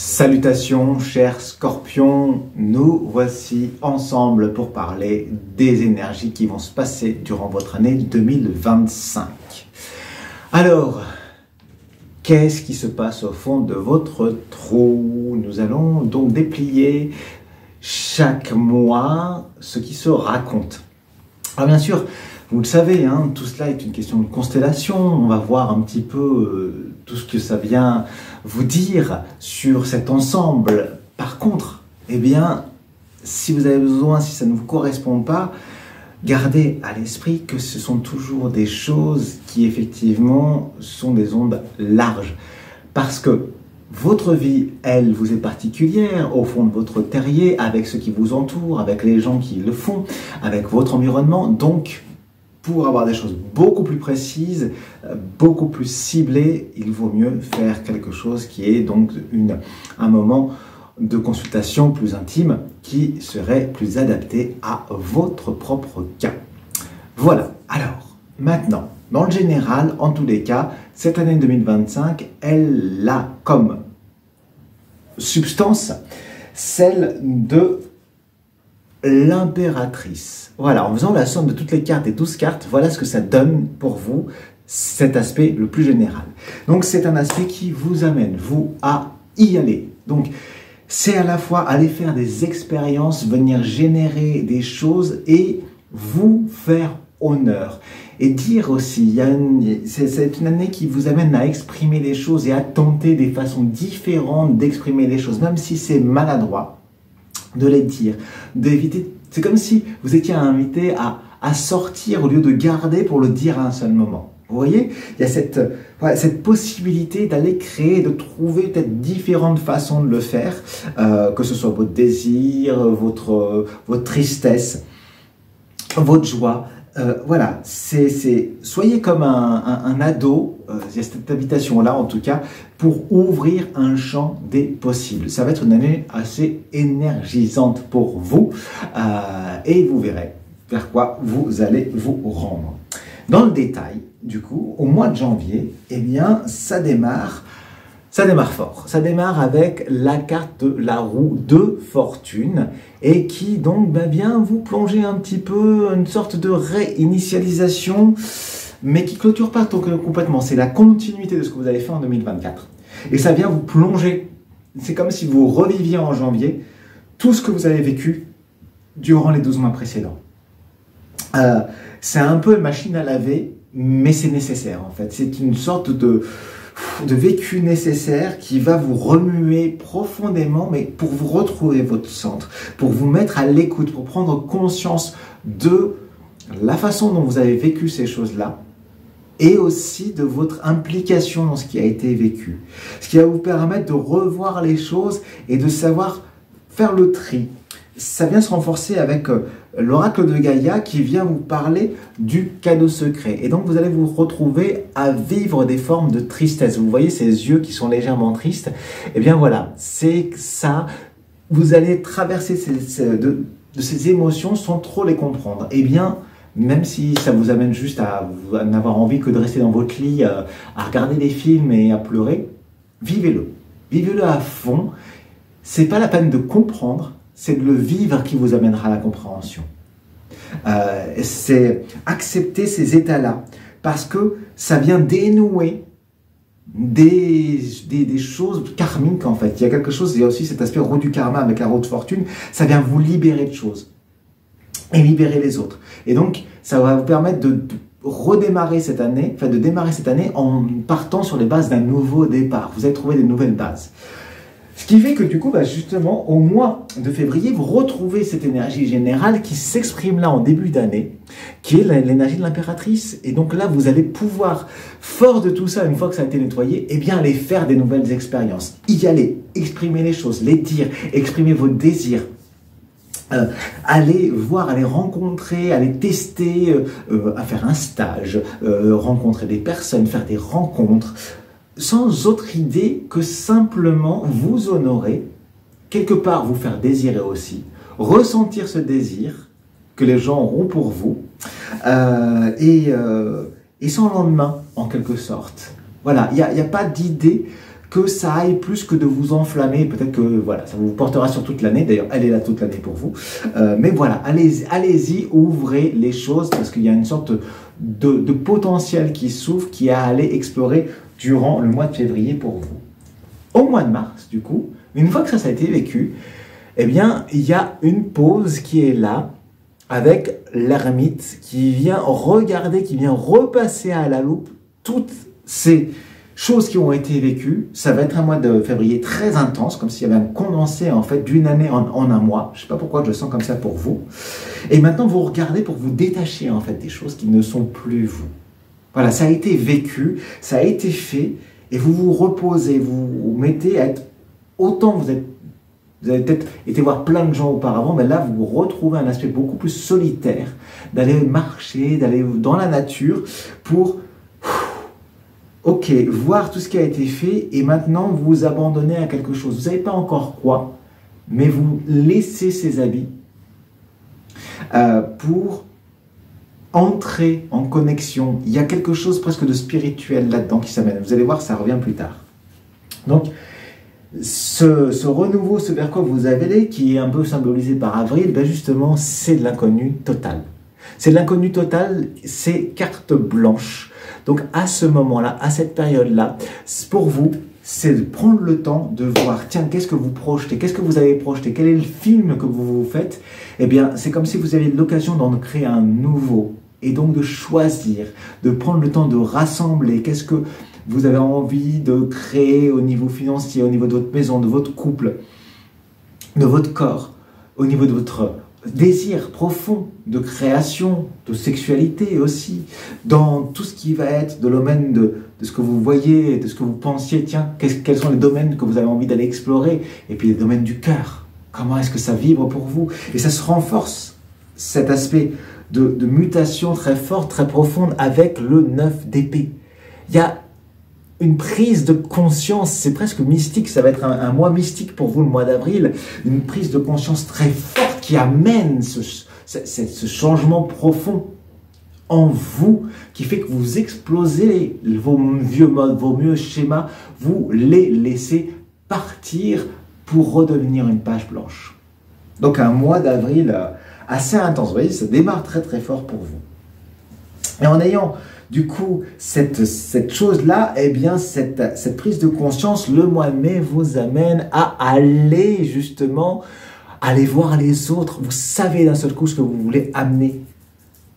Salutations chers scorpions, nous voici ensemble pour parler des énergies qui vont se passer durant votre année 2025. Alors, qu'est-ce qui se passe au fond de votre trou? Nous allons donc déplier chaque mois ce qui se raconte. Alors bien sûr, vous le savez, hein, tout cela est une question de constellation. On va voir un petit peu tout ce que ça vient vous dire sur cet ensemble. Par contre, eh bien, si vous avez besoin, si ça ne vous correspond pas, gardez à l'esprit que ce sont toujours des choses qui effectivement sont des ondes larges. Parce que votre vie, elle, vous est particulière au fond de votre terrier, avec ceux qui vous entourent, avec les gens qui le font, avec votre environnement. Donc, pour avoir des choses beaucoup plus précises, beaucoup plus ciblées, il vaut mieux faire quelque chose qui est donc un moment de consultation plus intime qui serait plus adapté à votre propre cas. Voilà, alors maintenant, dans le général, en tous les cas, cette année 2025, elle a comme substance celle de l'impératrice. Voilà, en faisant la somme de toutes les cartes et 12 cartes, voilà ce que ça donne pour vous, cet aspect le plus général. Donc c'est un aspect qui vous amène, vous, à y aller. Donc c'est à la fois aller faire des expériences, venir générer des choses et vous faire honneur. Et dire aussi, c'est une année qui vous amène à exprimer les choses et à tenter des façons différentes d'exprimer les choses, même si c'est maladroit, de les dire, d'éviter. C'est comme si vous étiez invité à sortir au lieu de garder pour le dire à un seul moment. Vous voyez, il y a cette possibilité d'aller créer, de trouver peut-être différentes façons de le faire, que ce soit votre désir, votre tristesse, votre joie. Voilà, soyez comme un ado, il y a cette invitation-là en tout cas, pour ouvrir un champ des possibles. Ça va être une année assez énergisante pour vous et vous verrez vers quoi vous allez vous rendre. Dans le détail, du coup, au mois de janvier, eh bien, ça démarre fort. Ça démarre avec la carte de la roue de fortune et qui donc vient vous plonger un petit peu une sorte de réinitialisation, mais qui clôture pas complètement. C'est la continuité de ce que vous avez fait en 2024. Et ça vient vous plonger. C'est comme si vous reviviez en janvier tout ce que vous avez vécu durant les 12 mois précédents. C'est un peu une machine à laver, mais c'est nécessaire en fait. C'est une sorte de vécu nécessaire qui va vous remuer profondément, mais pour vous retrouver votre centre, pour vous mettre à l'écoute, pour prendre conscience de la façon dont vous avez vécu ces choses-là et aussi de votre implication dans ce qui a été vécu. Ce qui va vous permettre de revoir les choses et de savoir faire le tri. Ça vient se renforcer avec l'oracle de Gaïa qui vient vous parler du cadeau secret. Et donc vous allez vous retrouver à vivre des formes de tristesse. Vous voyez ces yeux qui sont légèrement tristes. Eh bien voilà, c'est ça. Vous allez traverser de ces émotions sans trop les comprendre. Eh bien, même si ça vous amène juste à n'avoir envie que de rester dans votre lit, à regarder des films et à pleurer, vivez-le. Vivez-le à fond. C'est pas la peine de comprendre. C'est de le vivre qui vous amènera à la compréhension. C'est accepter ces états-là, parce que ça vient dénouer des choses karmiques en fait. Il y a quelque chose, il y a aussi cet aspect roue du karma avec la roue de fortune, ça vient vous libérer de choses et libérer les autres. Et donc, ça va vous permettre de redémarrer cette année, enfin de démarrer cette année en partant sur les bases d'un nouveau départ. Vous allez trouver des nouvelles bases. Ce qui fait que du coup, justement, au mois de février, vous retrouvez cette énergie générale qui s'exprime là en début d'année, qui est l'énergie de l'impératrice. Et donc là, vous allez pouvoir, fort de tout ça, une fois que ça a été nettoyé, eh bien aller faire des nouvelles expériences. Y aller, exprimer les choses, les dire, exprimer vos désirs. Aller voir, aller rencontrer, aller tester, à faire un stage, rencontrer des personnes, faire des rencontres, sans autre idée que simplement vous honorer, quelque part vous faire désirer aussi, ressentir ce désir que les gens auront pour vous, et sans lendemain en quelque sorte. Voilà, il n'y a pas d'idée que ça aille plus que de vous enflammer. Peut-être que voilà, ça vous portera sur toute l'année. D'ailleurs, elle est là toute l'année pour vous. Mais voilà, allez-y, ouvrez les choses parce qu'il y a une sorte de potentiel qui s'ouvre, qui a à aller explorer durant le mois de février pour vous. Au mois de mars, du coup, une fois que ça a été vécu, eh bien, il y a une pause qui est là avec l'ermite qui vient regarder, qui vient repasser à la loupe toutes ces choses qui ont été vécues. Ça va être un mois de février très intense, comme s'il y avait un condensé en fait d'une année en un mois. Je ne sais pas pourquoi je le sens comme ça pour vous. Et maintenant, vous regardez pour vous détacher en fait des choses qui ne sont plus vous. Voilà, ça a été vécu, ça a été fait, et vous vous reposez, vous vous mettez à être autant vous avez peut-être été voir plein de gens auparavant, mais là vous retrouvez un aspect beaucoup plus solitaire, d'aller marcher, d'aller dans la nature pour voir tout ce qui a été fait et maintenant vous vous abandonnez à quelque chose. Vous ne savez pas encore quoi, mais vous laissez ces habits pour entrer en connexion. Il y a quelque chose presque de spirituel là-dedans qui s'amène. Vous allez voir, ça revient plus tard. Donc, ce renouveau, ce vers quoi vous avez allé, qui est un peu symbolisé par avril, ben justement, c'est de l'inconnu total. C'est de l'inconnu total, c'est carte blanche. Donc, à ce moment-là, à cette période-là, pour vous, c'est de prendre le temps de voir, tiens, qu'est-ce que vous projetez, qu'est-ce que vous avez projeté, quel est le film que vous faites. Eh bien, c'est comme si vous aviez l'occasion d'en créer un nouveau et donc de choisir, de prendre le temps de rassembler, qu'est-ce que vous avez envie de créer au niveau financier, au niveau de votre maison, de votre couple, de votre corps, au niveau de votre désir profond de création, de sexualité aussi, dans tout ce qui va être de domaine de ce que vous voyez, de ce que vous pensiez, tiens, quels sont les domaines que vous avez envie d'aller explorer, et puis les domaines du cœur, comment est-ce que ça vibre pour vous, et ça se renforce, cet aspect de mutation très forte, très profonde, avec le 9 d'épée. Il y a une prise de conscience, c'est presque mystique, ça va être un mois mystique pour vous le mois d'avril, une prise de conscience très forte qui amène ce changement profond en vous, qui fait que vous explosez vos vieux modes, vos vieux schémas, vous les laissez partir pour redevenir une page blanche. Donc un mois d'avril assez intense, vous voyez, ça démarre très très fort pour vous. Et en ayant du coup cette chose-là, eh bien cette prise de conscience, le mois de mai vous amène à aller justement, aller voir les autres. Vous savez d'un seul coup ce que vous voulez amener.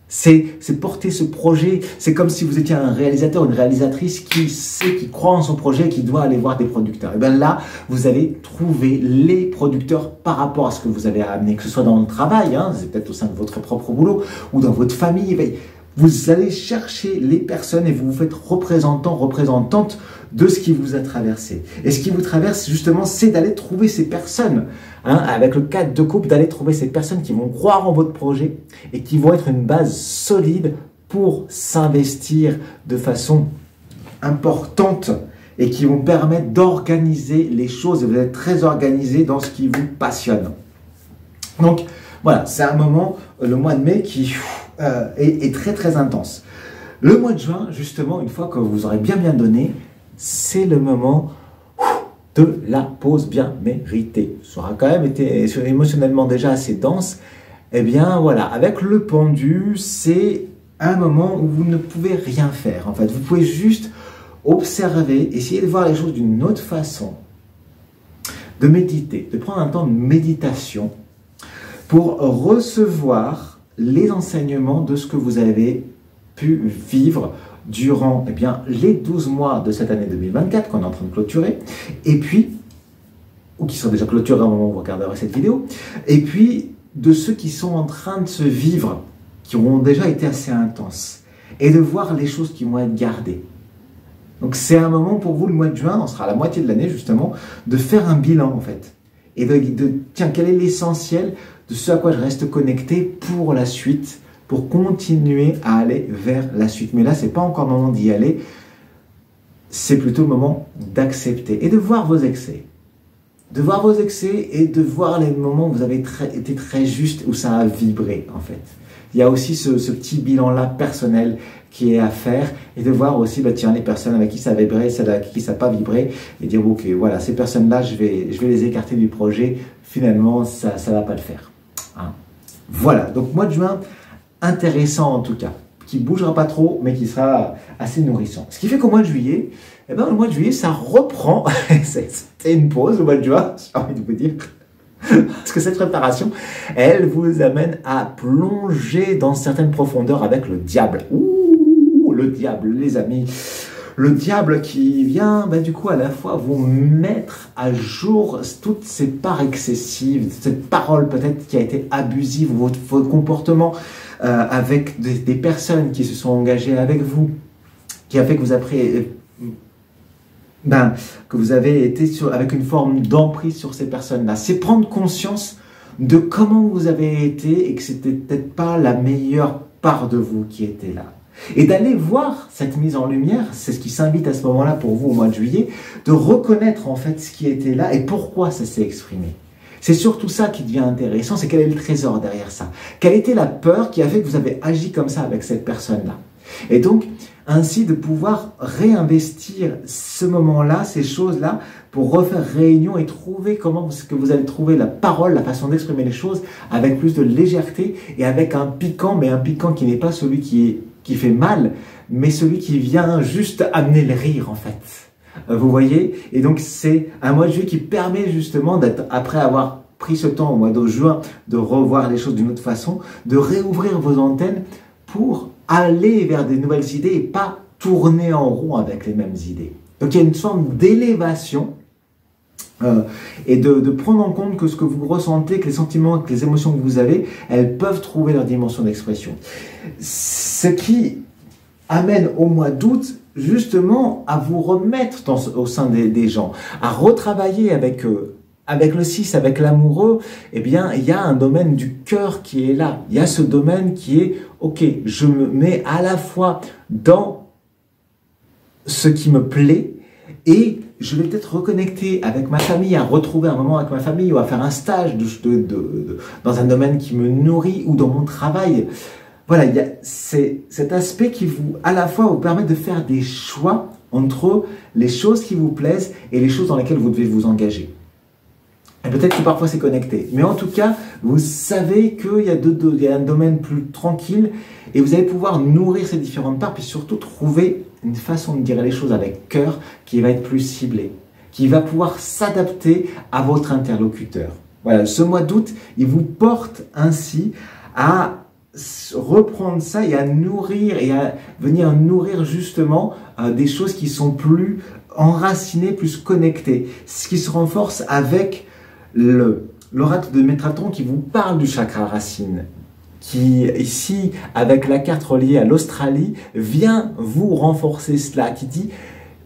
C'est porter ce projet. C'est comme si vous étiez un réalisateur, une réalisatrice qui sait, qui croit en son projet, qui doit aller voir des producteurs. Et bien là, vous allez trouver les producteurs par rapport à ce que vous avez à amener, que ce soit dans le travail, hein, c'est peut-être au sein de votre propre boulot, ou dans votre famille. Vous allez chercher les personnes et vous vous faites représentant, représentante de ce qui vous a traversé. Et ce qui vous traverse, justement, c'est d'aller trouver ces personnes, hein, avec le 4 de coupe, d'aller trouver ces personnes qui vont croire en votre projet et qui vont être une base solide pour s'investir de façon importante et qui vont permettre d'organiser les choses. Et vous êtes très organisé dans ce qui vous passionne. Donc, voilà, c'est un moment, le mois de mai, qui est très très intense. Le mois de juin, justement, une fois que vous aurez bien donné, c'est le moment de la pause bien méritée. Ça aura quand même été émotionnellement déjà assez dense. Eh bien voilà, avec le pendu, c'est un moment où vous ne pouvez rien faire. En fait, vous pouvez juste observer, essayer de voir les choses d'une autre façon, de méditer, de prendre un temps de méditation pour recevoir les enseignements de ce que vous avez pu vivre durant les 12 mois de cette année 2024 qu'on est en train de clôturer, et puis, ou qui sont déjà clôturés au moment où vous regarderez cette vidéo, et puis de ceux qui sont en train de se vivre, qui ont déjà été assez intenses, et de voir les choses qui vont être gardées. Donc c'est un moment pour vous, le mois de juin, on sera à la moitié de l'année justement, de faire un bilan en fait, et tiens, quel est l'essentiel de ce à quoi je reste connecté pour la suite, pour continuer à aller vers la suite. Mais là, ce n'est pas encore le moment d'y aller, c'est plutôt le moment d'accepter et de voir vos excès. De voir vos excès et de voir les moments où vous avez été très juste, où ça a vibré en fait. il y a aussi ce petit bilan-là personnel qui est à faire et de voir aussi, bah, tiens, les personnes avec qui ça a vibré, celles avec qui ça n'a pas vibré et dire, ok, voilà, ces personnes-là, je vais les écarter du projet. Finalement, ça ne va pas le faire. Hein. Voilà, donc mois de juin, intéressant en tout cas, qui ne bougera pas trop, mais qui sera assez nourrissant. Ce qui fait qu'au mois de juillet, eh ben, le mois de juillet, ça reprend. C'était une pause au mois de juin, j'ai envie de vous dire. Parce que cette préparation, elle vous amène à plonger dans certaines profondeurs avec le diable. Ouh, le diable, les amis. Le diable qui vient, bah, du coup, à la fois vous mettre à jour toutes ces parts excessives, cette parole peut-être qui a été abusive, votre comportement avec des personnes qui se sont engagées avec vous, qui a fait que vous avez que vous avez été avec une forme d'emprise sur ces personnes-là. C'est prendre conscience de comment vous avez été et que c'était peut-être pas la meilleure part de vous qui était là. Et d'aller voir cette mise en lumière, c'est ce qui s'invite à ce moment-là pour vous au mois de juillet, de reconnaître en fait ce qui était là et pourquoi ça s'est exprimé. C'est surtout ça qui devient intéressant, c'est quel est le trésor derrière ça. Quelle était la peur qui a fait que vous avez agi comme ça avec cette personne-là. Et donc, ainsi de pouvoir réinvestir ce moment-là, ces choses-là, pour refaire réunion et trouver comment que vous allez trouver la parole, la façon d'exprimer les choses avec plus de légèreté et avec un piquant, mais un piquant qui n'est pas celui qui fait mal, mais celui qui vient juste amener le rire en fait. Vous voyez? Et donc c'est un mois de juillet qui permet justement d'être, après avoir pris ce temps au mois de juin, de revoir les choses d'une autre façon, de réouvrir vos antennes pour aller vers des nouvelles idées et pas tourner en rond avec les mêmes idées. Donc il y a une forme d'élévation et de prendre en compte que ce que vous ressentez, que les sentiments, que les émotions que vous avez, elles peuvent trouver leur dimension d'expression. Ce qui amène au mois d'août justement à vous remettre au sein des gens, à retravailler avec eux. Avec le 6, avec l'amoureux, eh bien, il y a un domaine du cœur qui est là. Il y a ce domaine qui est, ok, je me mets à la fois dans ce qui me plaît et je vais peut-être reconnecter avec ma famille, à retrouver un moment avec ma famille ou à faire un stage dans un domaine qui me nourrit ou dans mon travail. Voilà, il y a cet aspect qui vous, à la fois, vous permet de faire des choix entre les choses qui vous plaisent et les choses dans lesquelles vous devez vous engager. Et peut-être que parfois c'est connecté. Mais en tout cas, vous savez qu'il y a un domaine plus tranquille et vous allez pouvoir nourrir ces différentes parts puis surtout trouver une façon de dire les choses avec cœur qui va être plus ciblée, qui va pouvoir s'adapter à votre interlocuteur. Voilà, ce mois d'août, il vous porte ainsi à reprendre ça et à nourrir et à venir nourrir justement des choses qui sont plus enracinées, plus connectées. Ce qui se renforce avec l'oracle de Métatron qui vous parle du chakra racine, qui ici, avec la carte reliée à l'Australie, vient vous renforcer cela, qui dit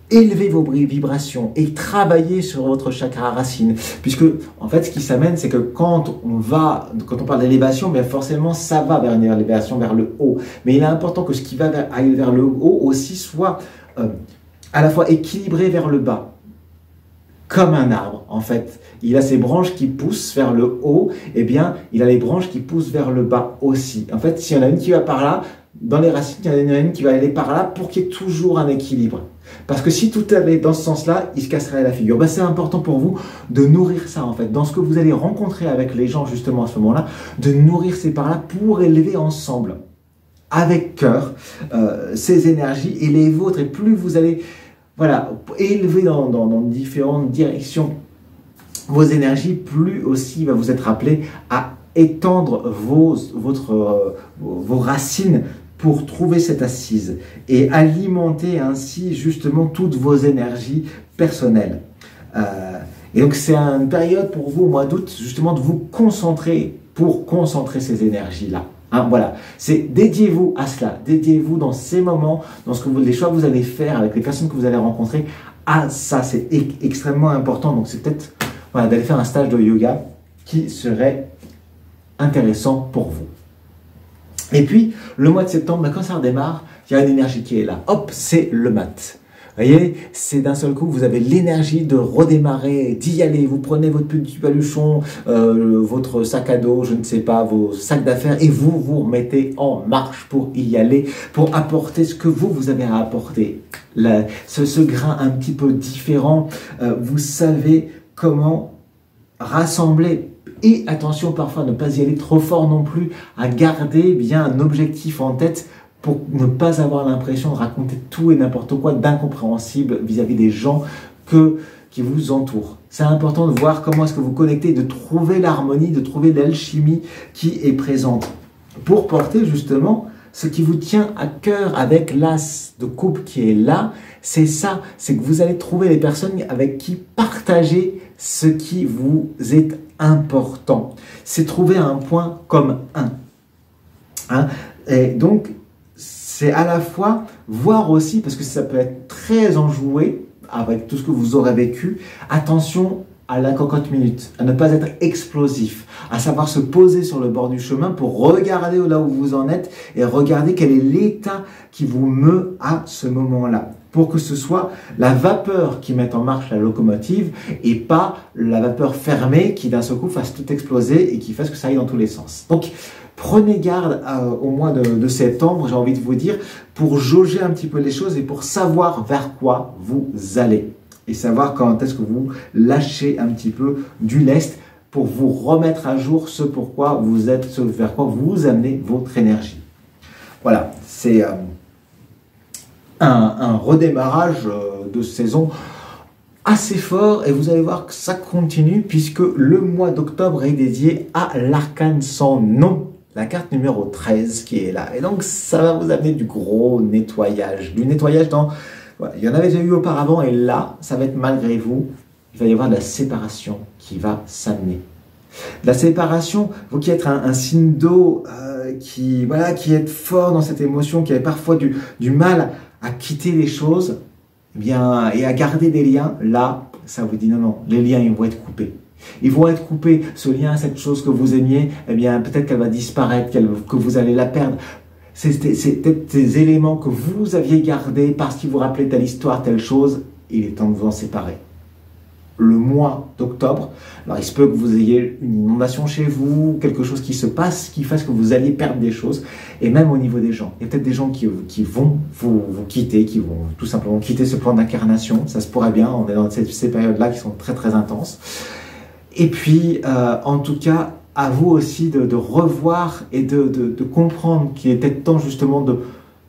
élevez vos vibrations et travaillez sur votre chakra racine. Puisque, en fait, ce qui s'amène, c'est que quand on parle d'élévation, bien forcément, ça va vers une élévation vers le haut. Mais il est important que ce qui va aller vers le haut aussi soit à la fois équilibré vers le bas. Comme un arbre, en fait. Il a ses branches qui poussent vers le haut, eh bien, il a les branches qui poussent vers le bas aussi. En fait, s'il y en a une qui va par là, dans les racines, il y en a une qui va aller par là pour qu'il y ait toujours un équilibre. Parce que si tout allait dans ce sens-là, il se casserait la figure. Ben, c'est important pour vous de nourrir ça, en fait. Dans ce que vous allez rencontrer avec les gens, justement, à ce moment-là, de nourrir ces parts-là pour élever ensemble, avec cœur, ces énergies et les vôtres. Et plus vous allez... Voilà, élever dans différentes directions vos énergies, plus aussi va vous être appelé à étendre vos racines pour trouver cette assise et alimenter ainsi justement toutes vos énergies personnelles. Et donc c'est une période pour vous au mois d'août justement de vous concentrer pour concentrer ces énergies-là. Hein, voilà, c'est dédiez-vous à cela, dédiez-vous dans ces moments, dans les choix que vous allez faire avec les personnes que vous allez rencontrer, à ça, c'est extrêmement important. Donc c'est peut-être voilà, d'aller faire un stage de yoga qui serait intéressant pour vous. Et puis, le mois de septembre, quand ça redémarre, il y a une énergie qui est là. Hop, c'est le mat. voyez, c'est d'un seul coup, vous avez l'énergie de redémarrer, d'y aller. Vous prenez votre petit baluchon, votre sac à dos, je ne sais pas, vos sacs d'affaires, et vous vous remettez en marche pour y aller, pour apporter ce que vous avez à apporter. Ce grain un petit peu différent, vous savez comment rassembler. Et attention parfois ne pas y aller trop fort non plus, à garder bien un objectif en tête pour ne pas avoir l'impression de raconter tout et n'importe quoi d'incompréhensible vis-à-vis des gens qui vous entourent. C'est important de voir comment est-ce que vous connectez, de trouver l'harmonie, de trouver l'alchimie qui est présente pour porter justement ce qui vous tient à cœur avec l'as de coupe qui est là. C'est ça, c'est que vous allez trouver les personnes avec qui partager ce qui vous est important. C'est trouver un point comme un. Hein? Et donc, c'est à la fois voir aussi, parce que ça peut être très enjoué avec tout ce que vous aurez vécu, attention à la cocotte minute, à ne pas être explosif, à savoir se poser sur le bord du chemin pour regarder là où vous en êtes et regarder quel est l'état qui vous meut à ce moment-là, pour que ce soit la vapeur qui mette en marche la locomotive et pas la vapeur fermée qui d'un seul coup fasse tout exploser et qui fasse que ça aille dans tous les sens. Donc, prenez garde au mois de septembre, j'ai envie de vous dire, pour jauger un petit peu les choses et pour savoir vers quoi vous allez. Et savoir quand est-ce que vous lâchez un petit peu du lest pour vous remettre à jour ce pourquoi vous êtes, ce vers quoi vous amenez votre énergie. Voilà, c'est un redémarrage de saison assez fort et vous allez voir que ça continue puisque le mois d'octobre est dédié à l'arcane sans nom, la carte numéro 13 qui est là. Et donc ça va vous amener du gros nettoyage, dans... Voilà, il y en avait déjà eu auparavant et là, ça va être malgré vous, il va y avoir de la séparation qui va s'amener. La séparation, vous qui êtes un signe d'eau qui est fort dans cette émotion, qui avait parfois du mal à quitter les choses eh bien, et à garder des liens, là, ça vous dit non, les liens ils vont être coupés. Ils vont être coupés, ce lien, cette chose que vous aimiez, eh bien peut-être qu'elle va disparaître, que vous allez la perdre. C'est peut-être des éléments que vous aviez gardés parce qu'ils vous rappelaient telle histoire, telle chose. Il est temps de vous en séparer. Le mois d'octobre, alors il se peut que vous ayez une inondation chez vous, quelque chose qui se passe, qui fasse que vous alliez perdre des choses. Et même au niveau des gens. Il y a peut-être des gens qui vont vous quitter, qui vont tout simplement quitter ce plan d'incarnation. Ça se pourrait bien, on est dans ces périodes-là qui sont très très intenses. Et puis, en tout cas, à vous aussi de revoir et de comprendre qu'il est peut-être temps justement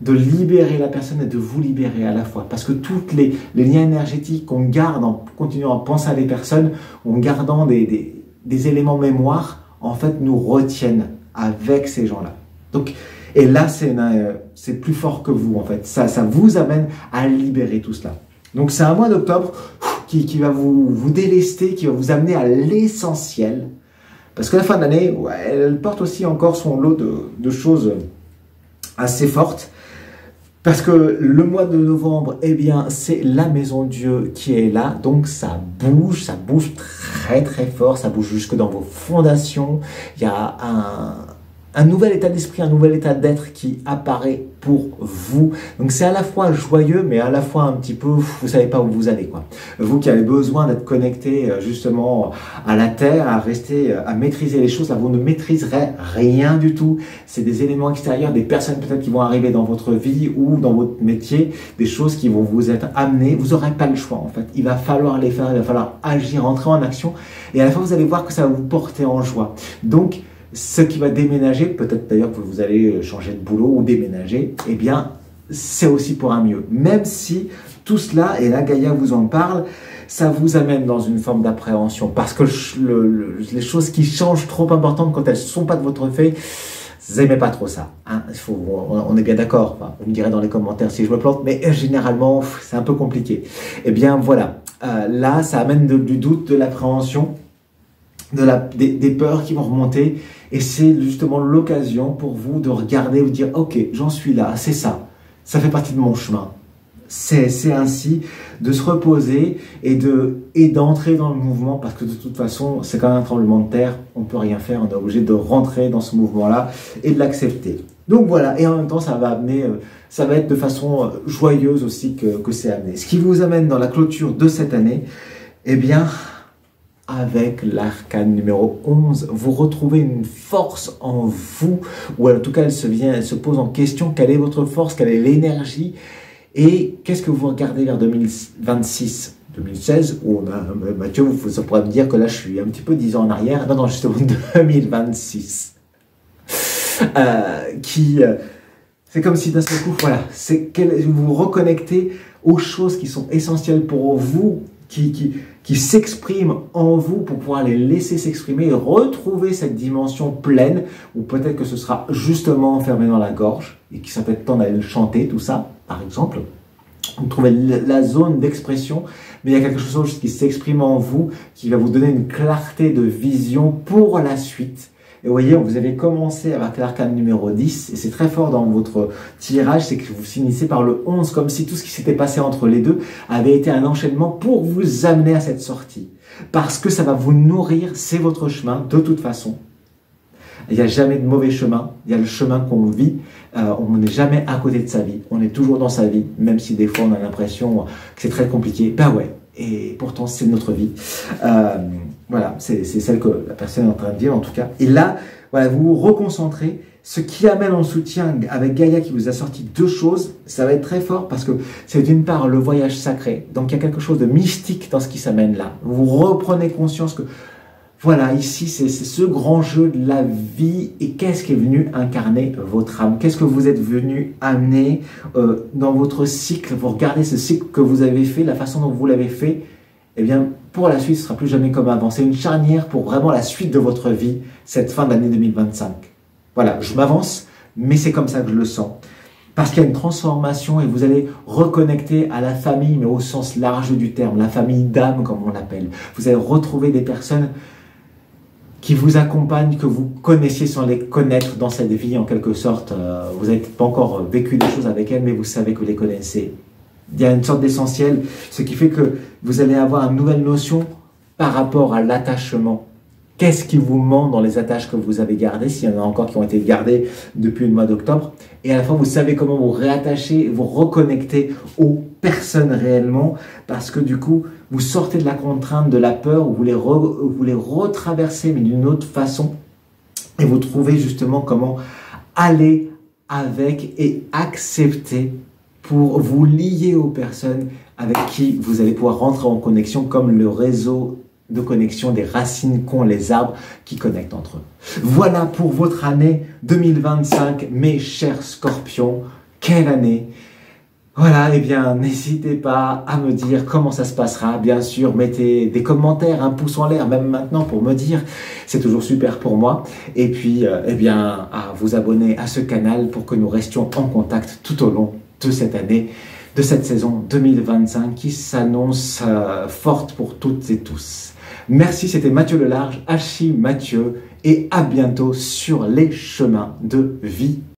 de libérer la personne et de vous libérer à la fois. Parce que tous les liens énergétiques qu'on garde en continuant à penser à les personnes, en gardant des éléments mémoire, en fait nous retiennent avec ces gens-là. Donc, et là, c'est plus fort que vous en fait. Ça vous amène à libérer tout cela. Donc c'est un mois d'octobre qui va vous délester, qui va vous amener à l'essentiel. Parce que la fin de l'année, ouais, elle porte aussi encore son lot de choses assez fortes. Parce que le mois de novembre, eh bien, c'est la Maison Dieu qui est là. Donc ça bouge très très fort, ça bouge jusque dans vos fondations. Il y a un nouvel état d'esprit, un nouvel état d'être qui apparaît pour vous. Donc c'est à la fois joyeux, mais à la fois un petit peu, vous savez pas où vous allez, quoi. Vous qui avez besoin d'être connecté justement à la terre, à rester, à maîtriser les choses, là vous ne maîtriserez rien du tout. C'est des éléments extérieurs, des personnes peut-être qui vont arriver dans votre vie ou dans votre métier, des choses qui vont vous être amenées. Vous n'aurez pas le choix en fait. Il va falloir les faire, il va falloir agir, entrer en action. Et à la fin vous allez voir que ça va vous porter en joie. Donc ce qui va déménager, peut-être d'ailleurs que vous allez changer de boulot ou déménager, eh bien, c'est aussi pour un mieux. Même si tout cela, et là Gaïa vous en parle, ça vous amène dans une forme d'appréhension. Parce que les choses qui changent trop importantes quand elles ne sont pas de votre fait, vous n'aimez pas trop ça. Hein, on est bien d'accord, enfin, vous me direz dans les commentaires si je me plante, mais généralement, c'est un peu compliqué. Eh bien voilà, là, ça amène du doute, de l'appréhension, des peurs qui vont remonter. Et c'est justement l'occasion pour vous de regarder, vous dire, ok, j'en suis là, c'est ça. Ça fait partie de mon chemin. C'est ainsi de se reposer et d'entrer dans le mouvement parce que de toute façon, c'est quand même un tremblement de terre. On ne peut rien faire, on est obligé de rentrer dans ce mouvement-là et de l'accepter. Donc voilà, et en même temps, ça va amener, ça va être de façon joyeuse aussi que c'est amené. Ce qui vous amène dans la clôture de cette année, eh bien, avec l'arcane numéro 11, vous retrouvez une force en vous, ou en tout cas, elle se pose en question. Quelle est votre force? Quelle est l'énergie? Et qu'est-ce que vous regardez vers 2026? 2016, où Mathieu, ça pourrait me dire que là, je suis un petit peu 10 ans en arrière. Non, non, justement, 2026. C'est comme si d'un seul coup, voilà, vous vous reconnectez aux choses qui sont essentielles pour vous, qui s'expriment en vous pour pouvoir les laisser s'exprimer et retrouver cette dimension pleine, ou peut-être que ce sera justement enfermé dans la gorge et qu'il sera peut-être temps d'aller le chanter, tout ça, par exemple. Vous trouvez la zone d'expression, mais il y a quelque chose qui s'exprime en vous, qui va vous donner une clarté de vision pour la suite. Et vous voyez, vous avez commencé avec l'arcane numéro 10, et c'est très fort dans votre tirage, c'est que vous finissez par le 11, comme si tout ce qui s'était passé entre les deux avait été un enchaînement pour vous amener à cette sortie. Parce que ça va vous nourrir, c'est votre chemin, de toute façon. Il n'y a jamais de mauvais chemin, il y a le chemin qu'on vit, on n'est jamais à côté de sa vie, on est toujours dans sa vie, même si des fois on a l'impression que c'est très compliqué. Ben ouais, et pourtant c'est notre vie. Voilà, c'est celle que la personne est en train de vivre en tout cas. Et là, voilà, vous vous reconcentrez. Ce qui amène en soutien avec Gaïa qui vous a sorti deux choses, ça va être très fort parce que c'est d'une part le voyage sacré. Donc il y a quelque chose de mystique dans ce qui s'amène là. Vous reprenez conscience que voilà, ici c'est ce grand jeu de la vie et qu'est-ce qui est venu incarner votre âme? Qu'est-ce que vous êtes venu amener dans votre cycle? Vous regardez ce cycle que vous avez fait, la façon dont vous l'avez fait, eh bien pour la suite ce ne sera plus jamais comme avant. C'est une charnière pour vraiment la suite de votre vie, cette fin d'année 2025. Voilà, je m'avance, mais c'est comme ça que je le sens. Parce qu'il y a une transformation et vous allez reconnecter à la famille, mais au sens large du terme, la famille d'âme comme on l'appelle. Vous allez retrouver des personnes qui vous accompagnent, que vous connaissiez sans les connaître dans cette vie en quelque sorte. Vous n'avez peut-être pas encore vécu des choses avec elles, mais vous savez que vous les connaissez. Il y a une sorte d'essentiel, ce qui fait que vous allez avoir une nouvelle notion par rapport à l'attachement. Qu'est-ce qui vous manque dans les attaches que vous avez gardées, s'il y en a encore qui ont été gardées depuis le mois d'octobre. Et à la fois, vous savez comment vous réattacher, vous reconnecter aux personnes réellement, parce que du coup, vous sortez de la contrainte, de la peur, vous les retraversez, mais d'une autre façon, et vous trouvez justement comment aller avec et accepter pour vous lier aux personnes avec qui vous allez pouvoir rentrer en connexion, comme le réseau de connexion des racines qu'ont les arbres qui connectent entre eux. Voilà pour votre année 2025, mes chers scorpions. Quelle année! Voilà, eh bien, n'hésitez pas à me dire comment ça se passera. Bien sûr, mettez des commentaires, un pouce en l'air, même maintenant pour me dire. C'est toujours super pour moi. Et puis, eh bien, à vous abonner à ce canal pour que nous restions en contact tout au long de cette année, de cette saison 2025 qui s'annonce forte pour toutes et tous. Merci, c'était Mathieu Lelarge, Hachi Mathieu, et à bientôt sur les chemins de vie.